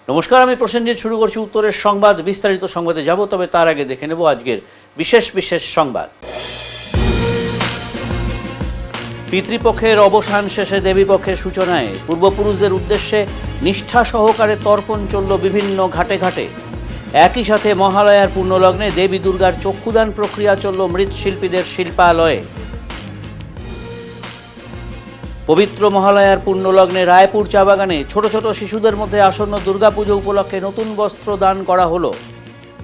নমস্কার, আমি প্রসেনজিৎ। শুরু করছি উত্তরের সংবাদ। বিস্তারিত সংবাদে যাব, তবে তার আগে দেখে নেব আজকের বিশেষ সংবাদ। পিতৃপক্ষের অবসান শেষে দেবীপক্ষের সূচনায় পূর্বপুরুষদের উদ্দেশ্যে নিষ্ঠা সহকারে তর্পণ চলল বিভিন্ন ঘাটে ঘাটে। একই সাথে মহালয়ার পূর্ণলগ্নে দেবী দুর্গার চক্ষুদান প্রক্রিয়া চলল মৃৎশিল্পীদের শিল্পালয়ে। পবিত্র মহালয়ার পূর্ণলগ্নে রায়পুর চা বাগানে ছোট ছোট শিশুদের মধ্যে আসন্ন দুর্গাপুজো উপলক্ষে নতুন বস্ত্র দান করা হলো।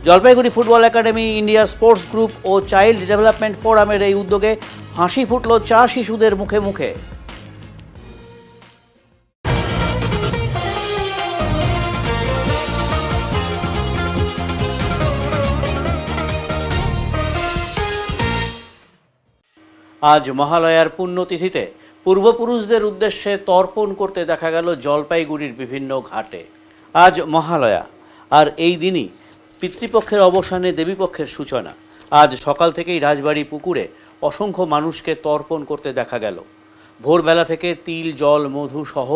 Jalpaiguri football academy, India sports group ও চাইল্ড ডেভেলপমেন্ট ফোরামের এই উদ্যোগে হাসি ফুটল চা শিশুদের মুখে মুখে। আজ মহালয়ার পুণ্যতিথিতে পূর্বপুরুষদের উদ্দেশ্যে তর্পণ করতে দেখা গেল জলপাইগুড়ির বিভিন্ন ঘাটে। আজ মহালয়া, আর এই দিনই পিতৃপক্ষের অবসানে দেবীপক্ষের সূচনা। আজ সকাল থেকেই রাজবাড়ি পুকুরে অসংখ্য মানুষকে তর্পণ করতে দেখা গেল। ভোরবেলা থেকে তিল, জল, মধু সহ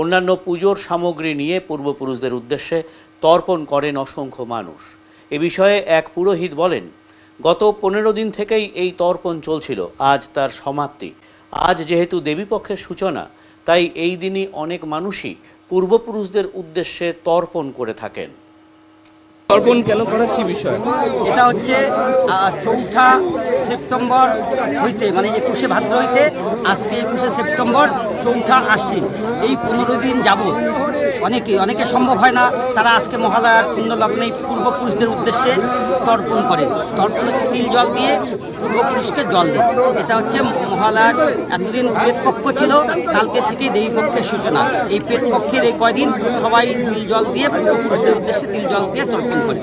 অন্যান্য পুজোর সামগ্রী নিয়ে পূর্বপুরুষদের উদ্দেশ্যে তর্পণ করেন অসংখ্য মানুষ। এ বিষয়ে এক পুরোহিত বলেন, গত 15 দিন থেকেই এই তর্পণ চলছিল, আজ তার সমাপ্তি। আজ যেহেতু দেবীপক্ষের সূচনা, তাই এই দিনই অনেক মানুষই পূর্বপুরুষদের উদ্দেশ্যে তর্পণ করে থাকেন। তর্পণ কেন করার কি বিষয়? এটা হচ্ছে 4 সেপ্টেম্বর হইতে, মানে 21শে ভাদ্র হইতে আজকে 21শে সেপ্টেম্বর, 4 আশ্বিন, এই 15 দিন যাবৎ অনেকে সম্ভব হয় না, তারা আজকে মহালয়ার পূর্ণলগ্নে পূর্বপুরুষদের উদ্দেশ্যে তর্পণ করেন। তর্পণ তিল জল দিয়ে পূর্বপুরুষকে জল দেন। এটা হচ্ছে মহালয়ার এতদিন পেটপক্ষ ছিল, কালকে থেকেই দেবীপক্ষের সূচনা। এই পেটপক্ষের এই কয়দিন সবাই তিল জল দিয়ে পূর্বপুরুষদের উদ্দেশ্যে তিল জল দিয়ে তর্পণ করে।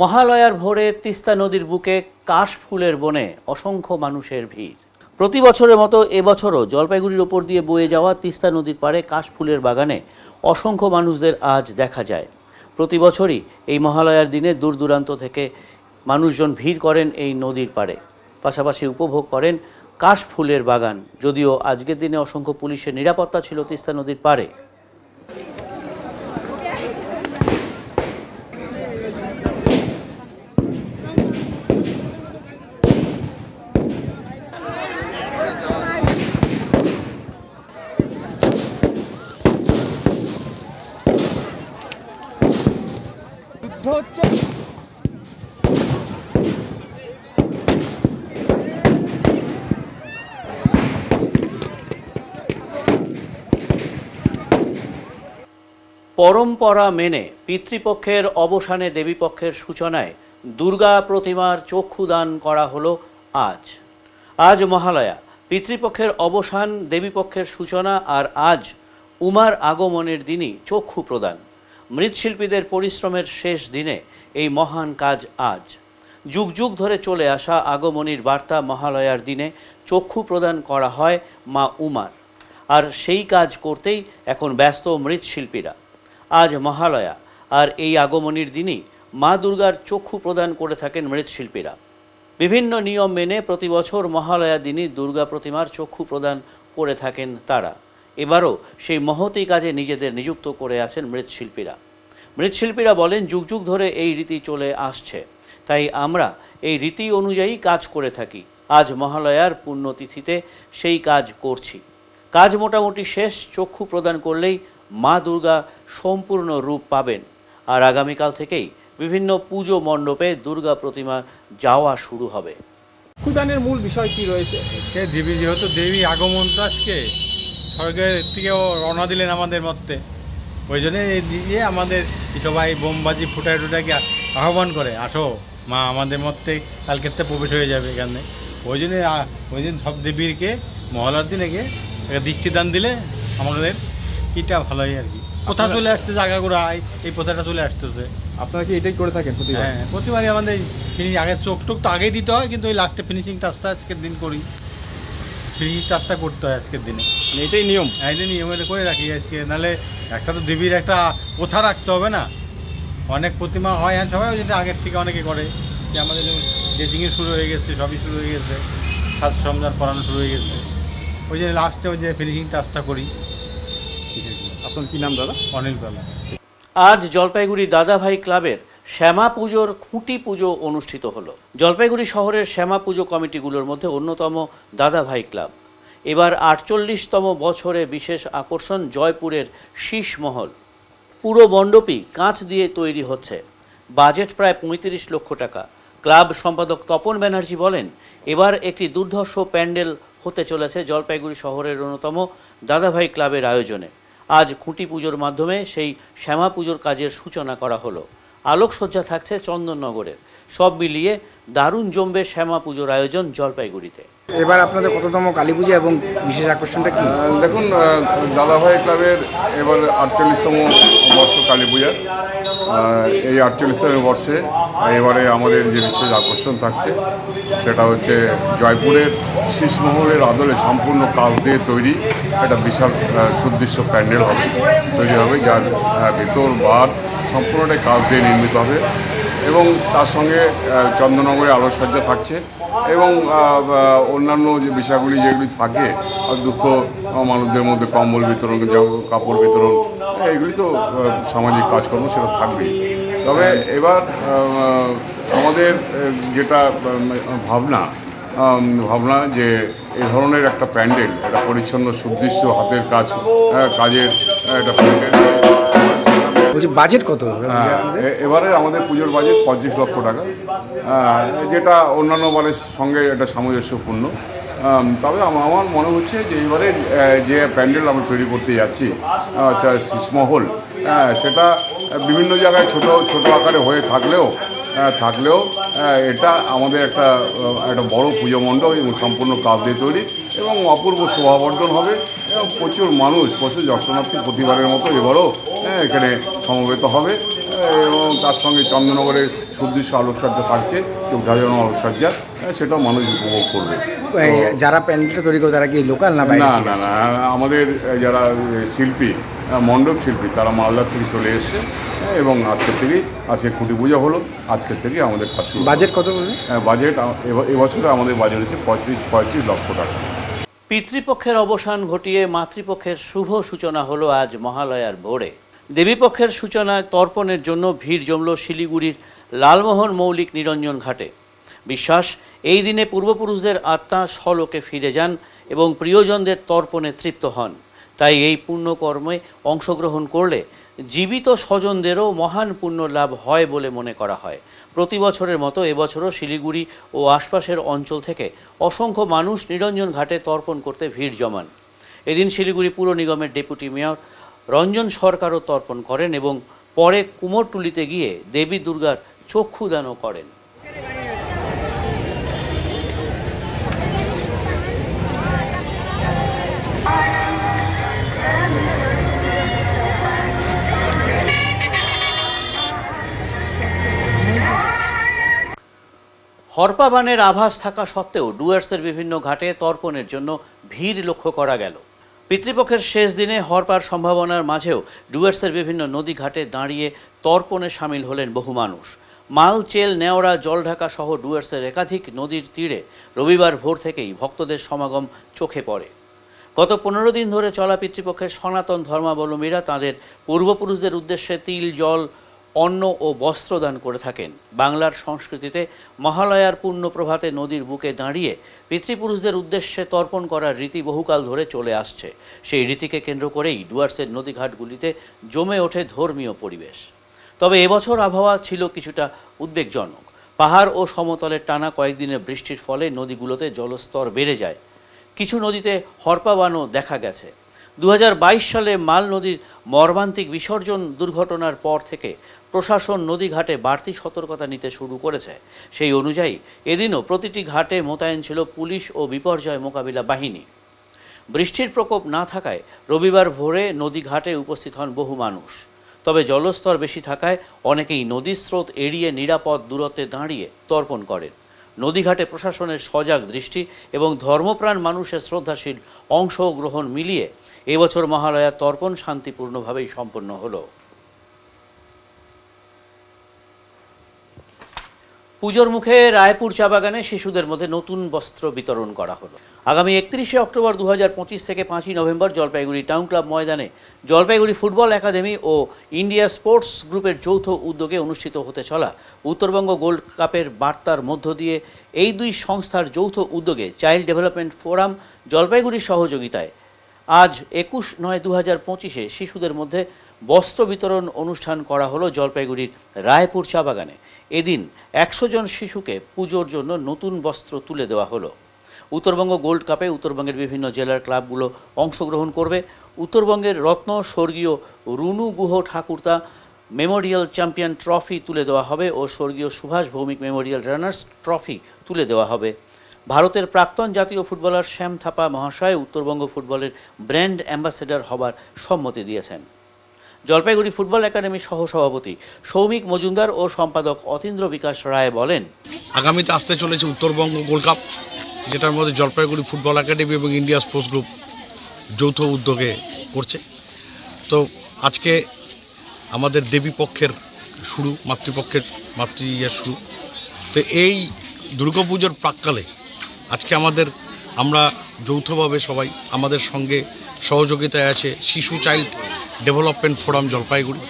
মহালয়ার ভোরে তিস্তা নদীর বুকে কাশফুলের বনে অসংখ্য মানুষের ভিড়। প্রতি বছরের মতো এবছরও জলপাইগুড়ির ওপর দিয়ে বয়ে যাওয়া তিস্তা নদীর পাড়ে কাশফুলের বাগানে অসংখ্য মানুষদের আজ দেখা যায়। প্রতি বছরই এই মহালয়ার দিনে দূর দূরান্ত থেকে মানুষজন ভিড় করেন এই নদীর পাড়ে, পাশাপাশি উপভোগ করেন কাশফুলের বাগান। যদিও আজকের দিনে অসংখ্য পুলিশের নিরাপত্তা ছিল তিস্তা নদীর পাড়ে। পরম্পরা মেনে পিতৃপক্ষের অবসানে দেবীপক্ষের সূচনায় দুর্গা প্রতিমার চক্ষুদান করা হলো আজ। আজ মহালয়া, পিতৃপক্ষের অবসান, দেবীপক্ষের সূচনা, আর আজ উমার আগমনের দিনই চক্ষু প্রদান। মৃৎশিল্পীদের পরিশ্রমের শেষ দিনে এই মহান কাজ আজ। যুগ যুগ ধরে চলে আসা আগমনীর বার্তা মহালয়ার দিনে চক্ষু প্রদান করা হয় মা উমার, আর সেই কাজ করতেই এখন ব্যস্ত মৃৎশিল্পীরা। আজ মহালয়া, আর এই আগমনীর দিনই মা দুর্গার চক্ষু প্রদান করে থাকেন মৃৎশিল্পীরা। বিভিন্ন নিয়ম মেনে প্রতি বছর মহালয়া দিনই দুর্গা প্রতিমার চক্ষু প্রদান করে থাকেন তারা। এবারও সেই মহতী কাজে নিজেদের নিযুক্ত করে আছেন মৃৎশিল্পীরা। মৃৎশিল্পীরা বলেন, যুগ যুগ ধরে এই রীতি চলে আসছে, তাই আমরা এই রীতি অনুযায়ী কাজ করে থাকি। আজ মহালয়ার পুণ্যতিথিতে সেই কাজ করছি। কাজ মোটামুটি শেষ। চক্ষু প্রদান করলেই মা দুর্গা সম্পূর্ণ রূপ পাবেন, আর আগামীকাল থেকেই বিভিন্ন পুজো মণ্ডপে দুর্গা প্রতিমা যাওয়া শুরু হবে। চক্ষুদানের মূল বিষয় কি রয়েছে? দেবী, যেহেতু দেবী আগমন, তো আজকে স্বর্গের থেকেও রওনা দিলেন আমাদের মধ্যে, ওই জন্য দিয়ে আমাদের সবাই বোমবাজি ফুটায় টুটাকে আহ্বান করে, আসো মা আমাদের মধ্যে কালকের থেকে প্রবেশ হয়ে যাবে এখানে। ওই দিন সব দেবীরকে মহলার দিনে গিয়ে দৃষ্টিদান দিলে আমাদের এটা ভালো হয় আর কি। কোথা চলে আসছে জায়গাগুলো, এই প্রথাটা চলে আসতেছে। আপনারা কি এটাই করে থাকেন প্রতিবার? হ্যাঁ, প্রতিবারই আমাদের আগে চোখ তো আগেই দিতে হয়, কিন্তু ওই লাস্টে ফিনিশিং টাচটা আজকের দিন করি। ফিনিশিং টাচটা করতে হয় আজকের দিনে, এটাই নিয়ম। এই নিয়ম এটা করে রাখি আজকে, নাহলে একটা তো দেবীর একটা প্রথা রাখতে হবে না। অনেক প্রতিমা হয়, হ্যাঁ সবাই যেটা আগের থেকে অনেকে করে, যে আমাদের যেমন ডেটিংয়ে শুরু হয়ে গেছে, সবই শুরু হয়ে গেছে, সাজ সরঞ্জাম পরানো শুরু হয়ে গেছে, ওই যে লাস্টে ওই যে ফিনিশিং টাচটা করি। আপনার কি নাম দাদা? অনিল বেলা। আজ জলপাইগুড়ি দাদাভাই ক্লাবের শ্যামা পুজোর খুঁটি পুজো অনুষ্ঠিত হলো। জলপাইগুড়ি শহরের শ্যামা পুজো কমিটিগুলোর মধ্যে অন্যতম দাদাভাই ক্লাব। এবার ৪৮তম বছরে বিশেষ আকর্ষণ জয়পুরের শীষমহল। পুরো মণ্ডপই কাঁচ দিয়ে তৈরি হচ্ছে। বাজেট প্রায় ৩৫ লক্ষ টাকা। ক্লাব সম্পাদক তপন ব্যানার্জি বলেন, এবার একটি দুর্ধর্ষ প্যান্ডেল হতে চলেছে জলপাইগুড়ি শহরের অন্যতম দাদাভাই ক্লাবের আয়োজনে। আজ খুঁটি পুজোর মাধ্যমে সেই শ্যামা পুজোর কাজের সূচনা করা হলো। আলোকসজ্জা থাকছে চন্দননগরের। সব মিলিয়ে দারুণ জমবে শ্যামা পুজোর আয়োজন জলপাইগুড়িতে। এবার আপনাদের কততম কালী পূজা এবং বিশেষ আকর্ষণটা কি? দেখুন, দাদাভাই ক্লাবের এবার ৪৮তম বর্ষ কালী পূজা। এই ৪৮তম বর্ষে এবারে আমাদের যে বিশেষ আকর্ষণ থাকছে সেটা হচ্ছে জয়পুরের শীষমহলের আদলে সম্পূর্ণ কাজ দিয়ে তৈরি একটা বিশাল সুদৃশ্য প্যান্ডেল তৈরি হবে, যার ভেতর বাদ সম্পূর্ণটাই কাজ দিয়ে নির্মিত হবে এবং তার সঙ্গে চন্দননগরে আলোকসজ্জা থাকছে এবং অন্যান্য যে বিষয়গুলি যেগুলি থাকে দুস্থ মানুষদের মধ্যে কম্বল বিতরণ, কাপড় বিতরণ, এগুলি তো সামাজিক কাজকর্ম সেটা থাকবেই। তবে এবার আমাদের যেটা ভাবনা যে এই ধরনের একটা প্যান্ডেল, একটা পরিচ্ছন্ন সুদৃশ্য হাতের কাজের একটা প্যান্ডেল। বাজেট কত? এবারে আমাদের পুজোর বাজেট 25 লক্ষ টাকা, যেটা অন্যান্য বারের সঙ্গে একটা সামঞ্জস্যপূর্ণ। তবে আমার মনে হচ্ছে যে এবারে যে প্যান্ডেল আমরা তৈরি করতে যাচ্ছি শীষমহল, সেটা বিভিন্ন জায়গায় ছোট আকারে হয়ে থাকলেও এটা আমাদের একটা বড় পুজো মণ্ডপ এবং সম্পূর্ণ কাজ দিয়ে তৈরি এবং অপূর্ব শোভাবর্ধন হবে এবং প্রচুর দর্শনার্থী প্রতিবারের মতো এবারও এখানে সমবেত হবে এবং তার সঙ্গে চন্দননগরের সুদৃশ্য আলোকসজ্জা থাকছে, চোখ ধাঁধানো আলোকসজ্জা, সেটাও মানুষ উপভোগ করবে। যারা প্যান্ডেলটা তৈরি করে তারা কি লোকাল না? না, আমাদের যারা শিল্পী, মণ্ডপ শিল্পী, তারা মালদা থেকে চলে এসছে এবং আজকে খুঁটি পূজা হলো, আজকের থেকে আমাদের কাজ শুরু। বাজেট কত বলবেন? বাজেট এবছরে আমাদের বাজেট হচ্ছে 35 লক্ষ টাকা। পিতৃপক্ষের অবসান ঘটিয়ে মাতৃপক্ষের শুভ সূচনা হলো আজ মহালয়ার ভোরে। দেবীপক্ষের সূচনায় তর্পণের জন্য ভিড় জমল শিলিগুড়ির লালমোহন মৌলিক নিরঞ্জন ঘাটে। বিশ্বাস, এই দিনে পূর্বপুরুষদের আত্মা স্বলোকে ফিরে যান এবং প্রিয়জনদের তর্পণে তৃপ্ত হন। তাই এই পুণ্যকর্মে অংশগ্রহণ করলে জীবিত স্বজনদেরও মহান পুণ্য লাভ হয় বলে মনে করা হয়। প্রতি বছরের মতো এবছরও শিলিগুড়ি ও আশপাশের অঞ্চল থেকে অসংখ্য মানুষ নিরঞ্জন ঘাটে তর্পণ করতে ভিড় জমান। এদিন শিলিগুড়ি পুর নিগমের ডেপুটি মেয়র রঞ্জন সরকারও তর্পণ করেন এবং পরে কুমোরটুলিতে গিয়ে দেবী দুর্গার চক্ষুদানও করেন। হরপাবানের আভাস থাকা সত্ত্বেও ডুয়ার্সের বিভিন্ন ঘাটে তর্পণের জন্য ভিড় লক্ষ্য করা গেল। পিতৃপক্ষের শেষ দিনে হরপার সম্ভাবনার মাঝেও ডুয়ার্সের বিভিন্ন নদী ঘাটে দাঁড়িয়ে তর্পণে সামিল হলেন বহু মানুষ। মাল, চেল, নেওড়া, জলঢাকা সহ ডুয়ার্সের একাধিক নদীর তীরে রবিবার ভোর থেকেই ভক্তদের সমাগম চোখে পড়ে। গত 15 দিন ধরে চলা পিতৃপক্ষের সনাতন ধর্মাবলম্বীরা তাঁদের পূর্বপুরুষদের উদ্দেশ্যে তিল, জল, অন্ন ও বস্ত্রদান করে থাকেন। বাংলার সংস্কৃতিতে মহালয়ার পূর্ণ প্রভাতে নদীর বুকে দাঁড়িয়ে পিতৃপুরুষদের উদ্দেশ্যে তর্পণ করার রীতি বহুকাল ধরে চলে আসছে। সেই রীতিকে কেন্দ্র করেই ডুয়ার্সের নদীঘাটগুলিতে জমে ওঠে ধর্মীয় পরিবেশ। তবে এবছর আবহাওয়া ছিল কিছুটা উদ্বেগজনক। পাহাড় ও সমতলের টানা কয়েকদিনের বৃষ্টির ফলে নদীগুলোতে জলস্তর বেড়ে যায়। কিছু নদীতে হরপাবানও দেখা গেছে। 2022 সালে মাল নদীর মর্মান্তিক বিসর্জন দুর্ঘটনার পর থেকে প্রশাসন নদীঘাটে বাড়তি সতর্কতা নিতে শুরু করেছে। সেই অনুযায়ী এদিনও প্রতিটি ঘাটে মোতায়েন ছিল পুলিশ ও বিপর্যয় মোকাবিলা বাহিনী। বৃষ্টির প্রকোপ না থাকায় রবিবার ভোরে নদীঘাটে উপস্থিত হন বহু মানুষ। তবে জলস্তর বেশি থাকায় অনেকেই নদীর স্রোত এড়িয়ে নিরাপদ দূরত্বে দাঁড়িয়ে তর্পণ করেন। নদীঘাটে প্রশাসনের সজাগ দৃষ্টি এবং ধর্মপ্রাণ মানুষের শ্রদ্ধাশীল অংশগ্রহণ মিলিয়ে এবছর মহালয়া তর্পণ শান্তিপূর্ণভাবেই সম্পন্ন হলো। পুজোর মুখে রায়পুর চা বাগানে শিশুদের মধ্যে নতুন বস্ত্র বিতরণ করা হলো। আগামী 31শে অক্টোবর 2025 থেকে 5ই নভেম্বর জলপাইগুড়ি টাউন ক্লাব ময়দানে জলপাইগুড়ি ফুটবল একাডেমি ও ইন্ডিয়া স্পোর্টস গ্রুপের যৌথ উদ্যোগে অনুষ্ঠিত হতে চলা উত্তরবঙ্গ গোল্ড কাপের বার্তার মধ্য দিয়ে এই দুই সংস্থার যৌথ উদ্যোগে চাইল্ড ডেভেলপমেন্ট ফোরাম জলপাইগুড়ির সহযোগিতায় আজ 21/9/2025 শিশুদের মধ্যে বস্ত্র বিতরণ অনুষ্ঠান করা হলো জলপাইগুড়ির রায়পুর চা বাগানে। এদিন 100 জন শিশুকে পুজোর জন্য নতুন বস্ত্র তুলে দেওয়া হলো। উত্তরবঙ্গ গোল্ড কাপে উত্তরবঙ্গের বিভিন্ন জেলার ক্লাবগুলো অংশগ্রহণ করবে। উত্তরবঙ্গের রত্ন স্বর্গীয় Runu Guha Thakurta memorial champion trophy তুলে দেওয়া হবে ও স্বর্গীয় Subhash Bhowmick memorial runners trophy তুলে দেওয়া হবে। ভারতের প্রাক্তন জাতীয় ফুটবলার শ্যাম থাপা মহাশয় উত্তরবঙ্গ ফুটবলের ব্র্যান্ড অ্যাম্বাসেডর হবার সম্মতি দিয়েছেন। জলপাইগুড়ি ফুটবল একাডেমির সহসভাপতি সৌমিক মজুমদার ও সম্পাদক অতীন্দ্র বিকাশ রায় বলেন, আগামীতে আসতে চলেছে উত্তরবঙ্গ গোল্ড কাপ, যেটার মধ্যে জলপাইগুড়ি ফুটবল একাডেমি এবং ইন্ডিয়া স্পোর্টস গ্রুপ যৌথ উদ্যোগে করছে। তো আজকে আমাদের দেবী পক্ষের শুরু, মাতৃ শুরু। তো এই দুর্গাপুজোর প্রাক্কালে আজকে আমরা যৌথভাবে সবাই আমাদের সঙ্গে সহযোগিতায় আছে শিশু চাইল্ড ডেভেলপমেন্ট ফোরাম জলপাইগুড়ি।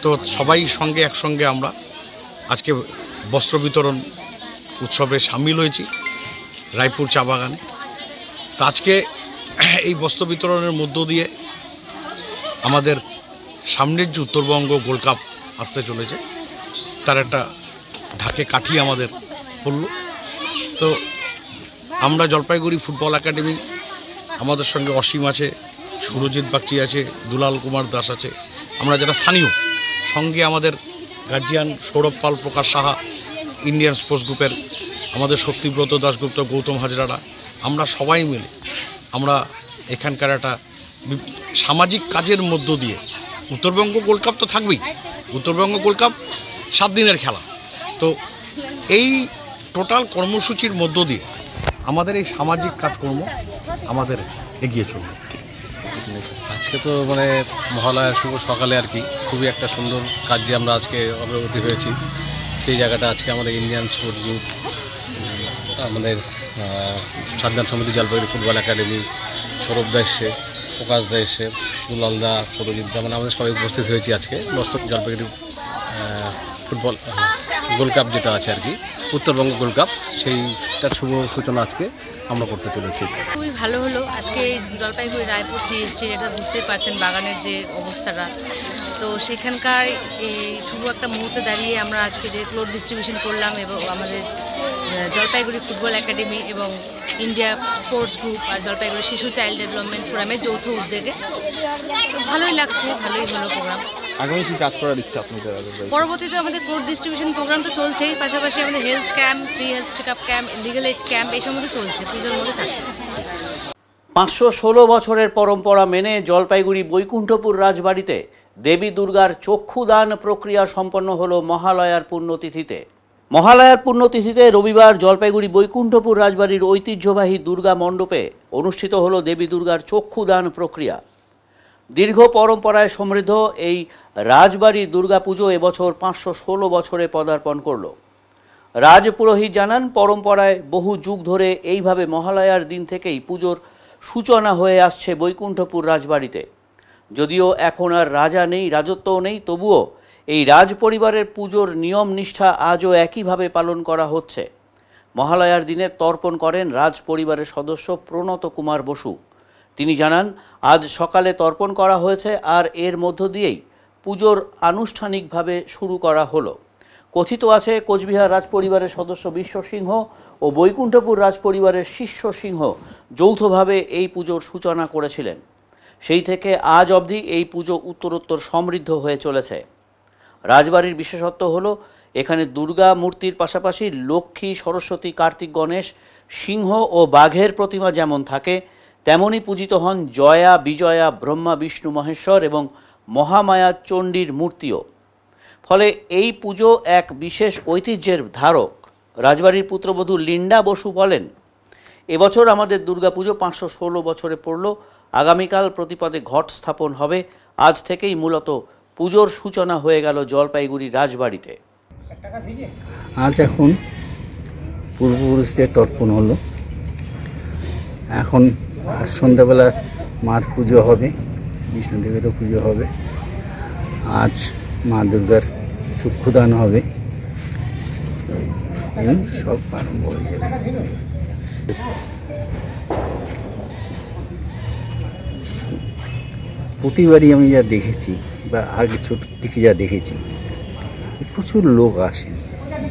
তো সবাই একসঙ্গে আমরা আজকে বস্ত্র বিতরণ উৎসবে সামিল হয়েছি রায়পুর চা বাগানে। তো আজকে এই বস্ত্র বিতরণের মধ্য দিয়ে আমাদের সামনের যে উত্তরবঙ্গ গোল্ড কাপ আসতে চলেছে তার একটা ঢাকে কাঠি আমাদের পড়ল। তো আমরা জলপাইগুড়ি ফুটবল একাডেমি, আমাদের সঙ্গে অসীম আছে, সুরজিৎ বাগচি আছে, দুলাল কুমার দাস আছে, আমরা যারা স্থানীয়, সঙ্গে আমাদের গার্জিয়ান সৌরভ পাল, প্রকাশ সাহা, ইন্ডিয়ান স্পোর্টস গ্রুপের আমাদের শক্তিব্রত দাশগুপ্ত, গৌতম হাজরারা, আমরা সবাই মিলে আমরা এখানকার একটা সামাজিক কাজের মধ্য দিয়ে উত্তরবঙ্গ গোল্ড কাপ তো থাকবেই। উত্তরবঙ্গ গোল্ড কাপ 7 দিনের খেলা। তো এই টোটাল কর্মসূচির মধ্য দিয়ে আমাদের এই সামাজিক কাজকর্ম আমাদের এগিয়ে চলবে। আজকে তো মহালয়ার শুভ সকালে আর কি খুবই একটা সুন্দর কাজে আমরা আজকে অগ্রগতি হয়েছি। সেই জায়গাটা আজকে আমাদের ইন্ডিয়ান স্পোর্টস গ্রুপ, আমাদের সাধারণ সমিতি জলপাইগুড়ি ফুটবল একাডেমি, সৌরভ দা এসছে, প্রকাশ দা এসছে, দুলাল দা, সুরজিৎ দা, আমাদের সবাই উপস্থিত হয়েছি আজকে জলপাইগুড়ি ফুটবল গোল্ড কাপ যেটা আছে আর কি, উত্তরবঙ্গ গোল্ড কাপ, সেইটার শুভ সূচনা আজকে আমরা করতে চলেছি। খুবই ভালো হলো আজকে জলপাইগুড়ি রায়পুর টিএসটি, যেটা বুঝতেই পারছেন বাগানের যে অবস্থাটা, তো সেখানকার এই শুভ একটা মুহূর্তে দাঁড়িয়ে আমরা আজকে যে ক্লোথ ডিস্ট্রিবিউশন করলাম এবং আমাদের জলপাইগুড়ি ফুটবল একাডেমি এবং ইন্ডিয়া স্পোর্টস গ্রুপ আর জলপাইগুড়ি শিশু চাইল্ড ডেভেলপমেন্ট ফোরামের যৌথ উদ্যোগে ভালোই লাগছে, ভালোই হলো প্রোগ্রাম। আগামী কি কাজ করার ইচ্ছা আপনাদের? পরবর্তীতে আমাদের ক্লোথ ডিস্ট্রিবিউশন প্রোগ্রাম তো চলছেই, পাশাপাশি আমাদের health camp, free health checkup camp, legal aid camp, এই সমস্ত চলছে, পুজোর মধ্যে থাকছে। 516 বছরের পরম্পরা মেনে জলপাইগুড়ি বৈকুণ্ঠপুর রাজবাড়িতে দেবী দুর্গার চক্ষুদান প্রক্রিয়া সম্পন্ন হলো মহালয়ার পুণ্যতিথিতে। মহালয়ার পুণ্যতিথিতে রবিবার জলপাইগুড়ি বৈকুণ্ঠপুর রাজবাড়ির ঐতিহ্যবাহী দুর্গা মণ্ডপে অনুষ্ঠিত হলো দেবী দুর্গার চক্ষুদান প্রক্রিয়া। দীর্ঘ পরম্পরায় সমৃদ্ধ এই রাজবাড়ির দুর্গাপুজো এবছর 516 বছরে পদার্পণ করল। রাজপুরোহিত জানান, পরম্পরায় বহু যুগ ধরে এইভাবে মহালয়ার দিন থেকেই পুজোর সূচনা হয়ে আসছে বৈকুণ্ঠপুর রাজবাড়িতে। যদিও এখন আর রাজা নেই, রাজত্বও নেই, তবুও এই রাজ পরিবারের পুজোর নিয়ম নিষ্ঠা আজও একইভাবে পালন করা হচ্ছে। মহালয়ার দিনে তর্পণ করেন রাজ পরিবারের সদস্য প্রণত কুমার বসু। তিনি জানান, আজ সকালে তর্পণ করা হয়েছে আর এর মধ্য দিয়েই পুজোর আনুষ্ঠানিকভাবে শুরু করা হলো। কথিত আছে, কোচবিহার রাজপরিবারের সদস্য বিশ্ব সিংহ ও বৈকুণ্ঠপুর রাজপরিবারের শিষ্য সিংহ যৌথভাবে এই পুজোর সূচনা করেছিলেন। সেই থেকে আজ অবধি এই পুজো উত্তরোত্তর সমৃদ্ধ হয়ে চলেছে। রাজবাড়ির বিশেষত্ব হলো এখানে দুর্গা মূর্তির পাশাপাশি লক্ষ্মী, সরস্বতী, কার্তিক, গণেশ, সিংহ ও বাঘের প্রতিমা যেমন থাকে তেমনি পূজিত হন জয়া, বিজয়া, ব্রহ্মা, বিষ্ণু, মহেশ্বর এবং মহামায়া চণ্ডীর মূর্তিও। ফলে এই পুজো এক বিশেষ ঐতিহ্যের ধারক। রাজবাড়ির পুত্রবধূ লিন্ডা বসু বলেন, এবছর আমাদের দুর্গাপুজো 516 বছরে পড়ল। আগামীকাল প্রতিপদে ঘট স্থাপন হবে। আজ থেকেই মূলত পুজোর সূচনা হয়ে গেল জলপাইগুড়ি রাজবাড়িতে। আজ এখন পূর্বপুরুষদের তর্পণ হলো। এখন সন্ধ্যাবেলা মার পুজো হবে, বিষ্ণুদেবেরও পুজো হবে। আজ মা দুর্গার চক্ষুদান হবে এবং সব আরম্ভ হয়ে যাবে। প্রতিবারই আমি যা দেখেছি বা আগে ছোট থেকে যা দেখেছি, প্রচুর লোক আসেন,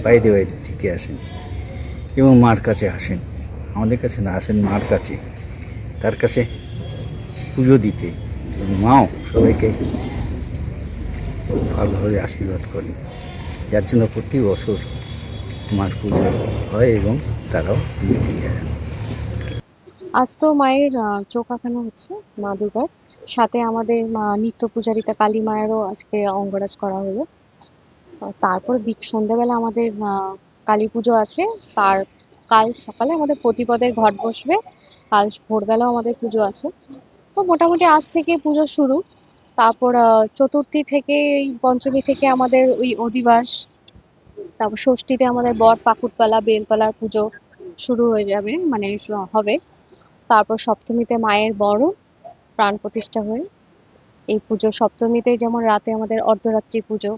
বাইরে বাইরে থেকে আসেন এবং মার কাছে আসেন। আমাদের কাছে না, আসেন মার কাছে, তার কাছে পুজো দিতে, এবং মাও সবাইকে ভালোভাবে আশীর্বাদ করেন, যার জন্য প্রতি বছর মার পুজো হয় এবং তারাও পুজো দিয়ে যান। আজ তো মায়ের চোখ আঁকানো হচ্ছে মা দুর্গার, সাথে আমাদের নিত্য পূজারিতা কালী মায়েরও আজকে অঙ্গরাজ করা হলো। তারপর সন্ধ্যাবেলা আমাদের কালী পুজো আছে। কাল সকালে আমাদের প্রতিপদের ঘট বসবে, কাল ভোরবেলাও আমাদের পুজো আছে। তো মোটামুটি আজ থেকে পুজো শুরু। তারপর চতুর্থী থেকে, পঞ্চমী থেকে আমাদের ওই অধিবাস, তারপর ষষ্ঠীতে আমাদের বট পাকুড়তলা বেলতলার পুজো শুরু হয়ে যাবে, মানে হবে। তারপর সপ্তমীতে মায়ের বড় প্রাণ প্রতিষ্ঠা হয়ে এই পুজো, সপ্তমীতে যেমন রাতে আমাদের অর্ধরাত্রি পুজো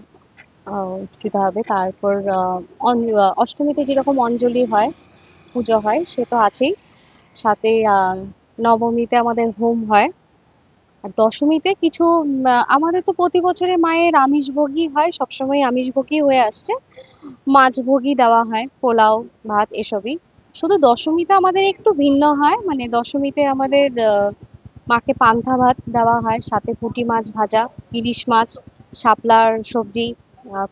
অনুষ্ঠিত হবে। তারপর অষ্টমীতে যেরকম অঞ্জলি হয়, পুজো হয়, সে তো আছেই। সাথে নবমীতে আমাদের হোম হয়। আর দশমীতে কিছু আমাদের তো প্রতি বছরে মায়ের আমিষভোগী হয়, সবসময় আমিষভোগী হয়ে আসছে। মাছভোগী দেওয়া হয়, পোলাও ভাত এসবই। শুধু দশমীতে আমাদের একটু ভিন্ন হয়, মানে দশমীতে আমাদের মাকে পান্তা ভাত দেওয়া হয়, সাথে পুঁটি মাছ ভাজা, ইলিশ মাছ, শাপলার সবজি,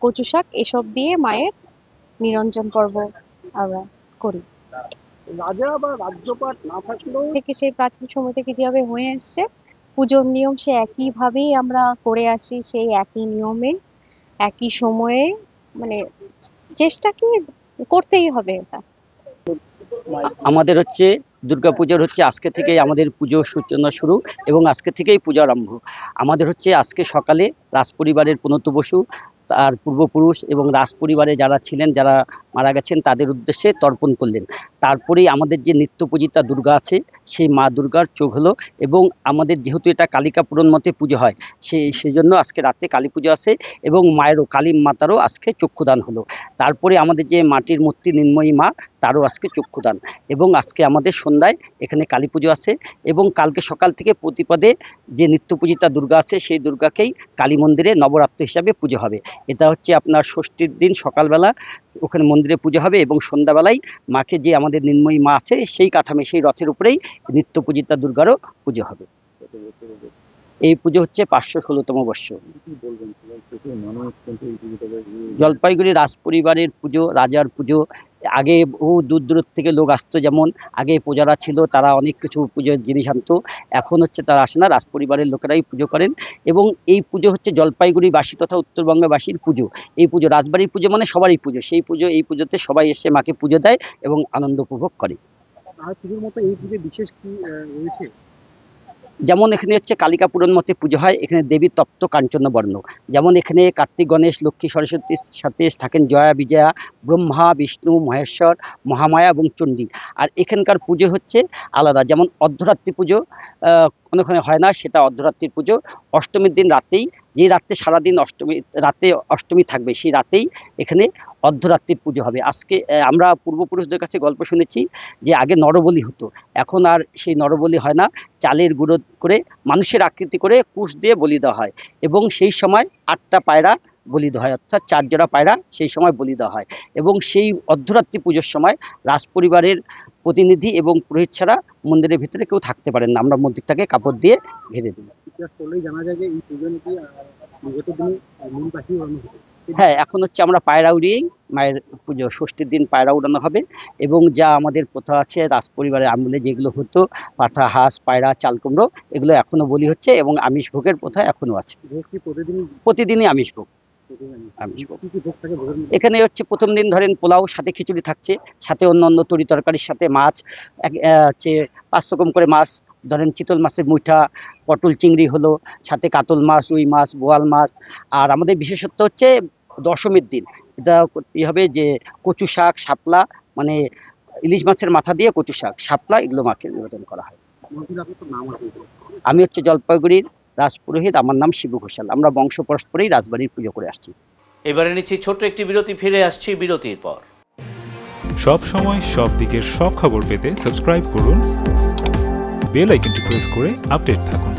কচু শাক এসব দিয়ে মায়ের নিরঞ্জন পর্ব আমরা করি। রাজা বা রাজ্যপাট না থাকলেও থেকে সেই প্রাচীন সময় থেকে যেভাবে হয়ে আসছে পুজোর নিয়ম, সে একইভাবেই আমরা করে আসি, সেই একই নিয়মে একই সময়ে, মানে চেষ্টা কি করতেই হবে এটা। আমাদের হচ্ছে দুর্গাপূজার হচ্ছে আজকে থেকেই আমাদের পুজোর সূচনা শুরু এবং আজকে থেকেই পূজা আরম্ভ। আমাদের হচ্ছে আজকে সকালে রাজপরিবারের প্রণত বসু, তার পূর্বপুরুষ এবং রাজপরিবারে যারা ছিলেন, যারা মারা গেছেন, তাদের উদ্দেশ্যে তর্পণ করলেন। তারপরেই আমাদের যে নিত্য পূজিতা দুর্গা আছে, সেই মা দুর্গার চোখ হলো। এবং আমাদের যেহেতু এটা কালিকা পুরাণ মতে পুজো হয়, সেই জন্য আজকে রাতে কালী পুজো আছে এবং মায়েরও, কালী মাতারও আজকে চক্ষুদান হলো। তারপরে আমাদের যে মাটির মূর্তি নির্ময়ী মা, তারও আজকে চক্ষুদান। এবং আজকে আমাদের সন্ধ্যায় এখানে কালী পুজো আছে এবং কালকে সকাল থেকে প্রতিপদে যে নিত্য পূজিতা দুর্গা আছে, সেই দুর্গাকেই কালী মন্দিরে নবরাত্রি হিসাবে পুজো হবে। এটা হচ্ছে আপনার ষষ্ঠীর দিন সকালবেলা ওখানে মন্দিরে পুজো হবে এবং সন্ধ্যাবেলায় মাকে, যে আমাদের নির্ময়ী মা আছে, সেই কাঠামে, সেই রথের উপরেই নিত্য পূজিতা দুর্গারও পুজো হবে। এই পুজো হচ্ছে 516তম বর্ষ। জলপাইগুড়ি রাজপরিবারের পুজো, রাজার পুজো। আগে বহু দূর দূর থেকে লোক আসতো, যেমন আগে পূজারা ছিল, তারা অনেক কিছু পুজোর জিনিস আনতো। এখন হচ্ছে তারা আসে না, রাজপরিবারের লোকেরাই পুজো করেন। এবং এই পুজো হচ্ছে জলপাইগুড়িবাসী তথা উত্তরবঙ্গবাসীর পুজো। এই পুজো রাজবাড়ির পুজো, মানে সবারই পুজো। সেই পুজো, এই পুজোতে সবাই এসে মাকে পুজো দেয় এবং আনন্দ উপভোগ করে। আর পুজোর মতো এই পুজো বিশেষ কি রয়েছে? যেমন এখানে হচ্ছে কালিকা পুরাণ মতে পুজো হয়, এখানে দেবী তপ্ত কাঞ্চন বর্ণ। যেমন এখানে কার্তিক, গণেশ, লক্ষ্মী, সরস্বতীর সাথে থাকেন জয়া, বিজয়া, ব্রহ্মা, বিষ্ণু, মহেশ্বর, মহামায়া এবং চণ্ডী। আর এখানকার পুজো হচ্ছে আলাদা। যেমন অর্ধরাত্রি পুজো কোনোখানে হয় না, সেটা অর্ধরাত্রির পুজো। অষ্টমীর দিন রাতেই, যে রাত্রে সারাদিন রাতে অষ্টমী থাকবে, সেই রাতেই এখানে অর্ধরাত্রির পুজো হবে। আজকে আমরা পূর্বপুরুষদের কাছে গল্প শুনেছি যে আগে নরবলি হতো, এখন আর সেই নরবলি হয় না। চালের গুঁড়ো করে মানুষের আকৃতি করে কুশ দিয়ে বলি দেওয়া হয় এবং সেই সময় 8টা পায়রা বলি দেওয়া হয়, অর্থাৎ 4 জোড়া পায়রা সেই সময় বলি দেওয়া হয়। এবং সেই অর্ধরাত্রি পুজোর সময় রাজপরিবারের প্রতিনিধি এবং পুরোহিত ছাড়া মন্দিরের ভিতরে কেউ থাকতে পারেন না। আমরা মন্দিরটাকে কাপড় দিয়ে ঘিরে দিই। ইতিহাস পড়লেই জানা যায় যে এই পুজো নাকি বিগত দিনে মূল পাখি উড়ানো হতো। হ্যাঁ, এখন হচ্ছে আমরা পায়রা উড়িয়েই মায়ের পুজো, ষষ্ঠীর দিন পায়রা উড়ানো হবে। এবং যা আমাদের প্রথা আছে রাজপরিবারের আমলে যেগুলো হতো, পাঠা, হাঁস, পায়রা, চাল কুমড়ো, এগুলো এখনো বলি হচ্ছে এবং আমিষ ভোগের প্রথা এখনো আছে। প্রতিদিনই আমিষ ভোগ। এখানে হচ্ছে প্রথম দিন ধরেন পোলাও, সাথে খিচুড়ি থাকছে, সাথে অন্য তরি তরকারির সাথে মাছ, হচ্ছে 5 রকম করে মাছ। ধরেন চিতল মাছের মুইঠা, পটল চিংড়ি হলো, সাথে কাতল মাছ, রুই মাছ, বোয়াল মাছ। আর আমাদের বিশেষত্ব হচ্ছে দশমীর দিন এটা করতেই হবে যে কচু শাক, শাপলা, মানে ইলিশ মাছের মাথা দিয়ে কচু শাক, শাপলা এগুলো মাকে নিবেদন করা হয়। আমি হচ্ছে জলপাইগুড়ির রাজপুরোহিত, আমার নাম শিবু ঘোষাল। আমরা বংশ পরস্পরেই রাজবাড়ির পুজো করে আসছি। এবারে নিচ্ছি ছোট্ট একটি বিরতি, ফিরে আসছি বিরতির পর। সব সময় সব দিকের সব খবর পেতে সাবস্ক্রাইব করুন, বেল আইকনটি প্রেস করে আপডেট থাকুন।